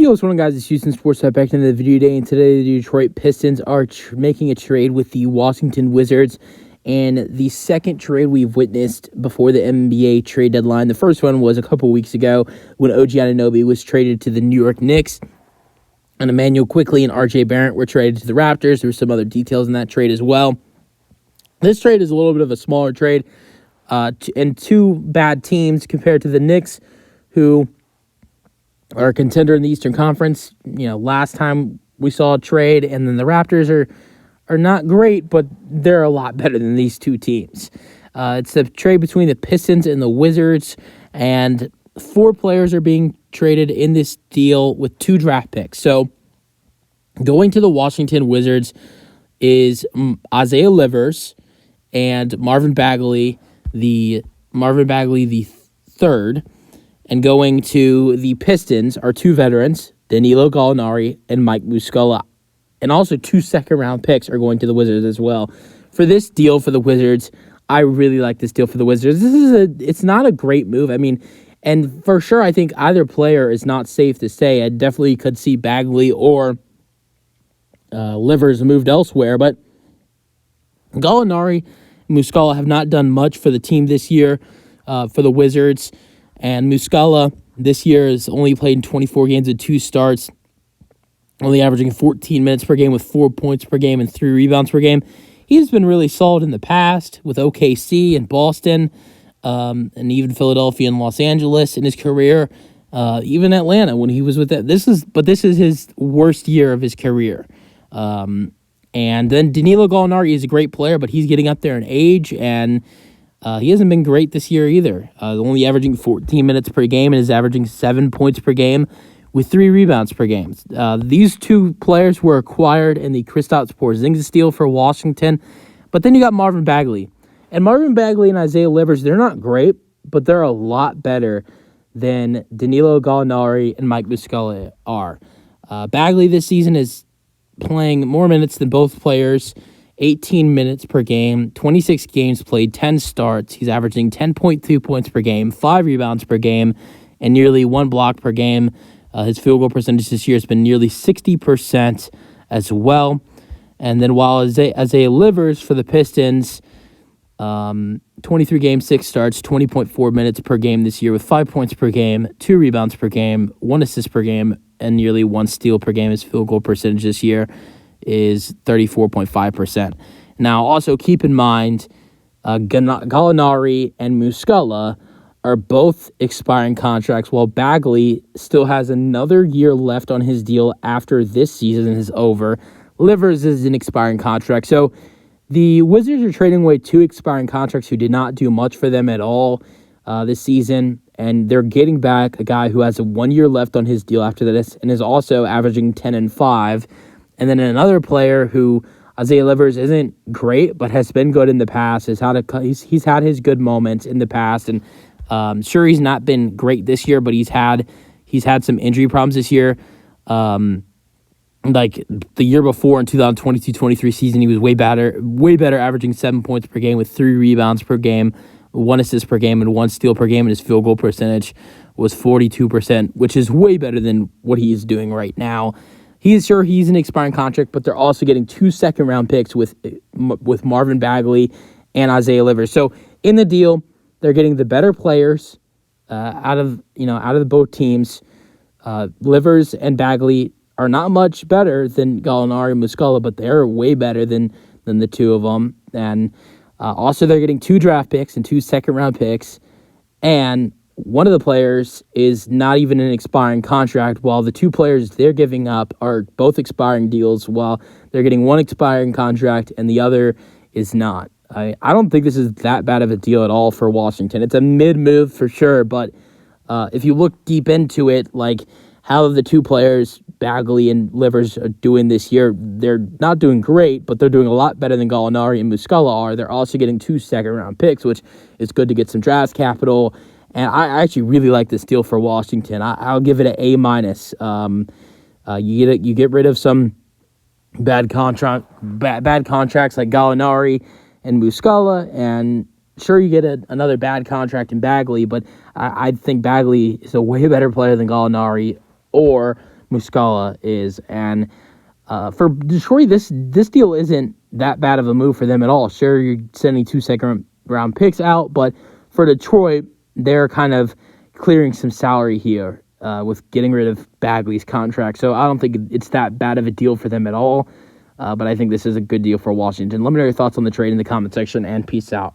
Yo, what's going on, guys? It's Houston Sports Talk back into the video today, and today the Detroit Pistons are making a trade with the Washington Wizards, and the second trade we've witnessed before the NBA trade deadline. The first one was a couple weeks ago when OG Anunoby was traded to the New York Knicks, and Emmanuel Quickley and RJ Barrett were traded to the Raptors. There were some other details in that trade as well. This trade is a little bit of a smaller trade, and two bad teams compared to the Knicks, who are a contender in the Eastern Conference. You know, last time we saw a trade, and then the Raptors are not great, but they're a lot better than these two teams. It's a trade between the Pistons and the Wizards, and 4 players are being traded in this deal with 2 draft picks. So going to the Washington Wizards is Isaiah Livers and Marvin Bagley the third. And going to the Pistons are 2 veterans, Danilo Gallinari and Mike Muscala. And also 2 second-round picks are going to the Wizards as well. For this deal for the Wizards, I really like this deal for the Wizards. It's not a great move. I mean, and for sure, I think either player is not safe to say. I definitely could see Bagley or Livers moved elsewhere. But Gallinari and Muscala have not done much for the team this year for the Wizards. And Muscala this year has only played in 24 games with 2 starts, only averaging 14 minutes per game with 4 points per game and 3 rebounds per game. He's been really solid in the past with OKC and Boston, and even Philadelphia and Los Angeles in his career, even Atlanta when he was with that. This is his worst year of his career. And then Danilo Gallinari is a great player, but he's getting up there in age, and he hasn't been great this year either. Only averaging 14 minutes per game and is averaging 7 points per game with 3 rebounds per game. These 2 players were acquired in the Kristaps Porzingis deal for Washington. But then you got Marvin Bagley. And Marvin Bagley and Isaiah Livers, they're not great, but they're a lot better than Danilo Gallinari and Mike Muscala are. Bagley this season is playing more minutes than both players, 18 minutes per game, 26 games played, 10 starts. He's averaging 10.2 points per game, 5 rebounds per game, and nearly 1 block per game. His field goal percentage this year has been nearly 60% as well. And then while Isaiah Livers for the Pistons, 23 games, 6 starts, 20.4 minutes per game this year with 5 points per game, 2 rebounds per game, 1 assist per game, and nearly 1 steal per game. His field goal percentage this year is 34.5%. Now, also keep in mind, Gallinari and Muscala are both expiring contracts, while Bagley still has another year left on his deal after this season is over. Livers is an expiring contract. So the Wizards are trading away 2 expiring contracts who did not do much for them at all this season, and they're getting back a guy who has 1 year left on his deal after this and is also averaging 10 and 5. And then another player who Isaiah Livers isn't great, but has been good in the past. He's had his good moments in the past, and sure, he's not been great this year, but he's had some injury problems this year. Like the year before in 2022-23 season, he was way better, averaging 7 points per game with 3 rebounds per game, 1 assist per game, and 1 steal per game. And his field goal percentage was 42%, which is way better than what he is doing right now. He's an expiring contract, but they're also getting 2 second-round picks with Marvin Bagley and Isaiah Livers. So in the deal, they're getting the better players out of the both teams. Livers and Bagley are not much better than Gallinari and Muscala, but they're way better than the 2 of them. And also, they're getting 2 draft picks and 2 second-round picks, and one of the players is not even an expiring contract, while the 2 players they're giving up are both expiring deals, while they're getting 1 expiring contract and the other is not. I don't think this is that bad of a deal at all for Washington. It's a mid-move for sure, but if you look deep into it, like how the 2 players, Bagley and Livers, are doing this year, they're not doing great, but they're doing a lot better than Gallinari and Muscala are. They're also getting 2 second-round picks, which is good to get some draft capital. And I actually really like this deal for Washington. I'll give it an A-. You get rid of some bad contracts like Gallinari and Muscala, and sure, you get another bad contract in Bagley, but I think Bagley is a way better player than Gallinari or Muscala is. And for Detroit, this deal isn't that bad of a move for them at all. Sure, you're sending 2 second-round picks out, but for Detroit, they're kind of clearing some salary here with getting rid of Bagley's contract. So I don't think it's that bad of a deal for them at all. But I think this is a good deal for Washington. Let me know your thoughts on the trade in the comment section, and peace out.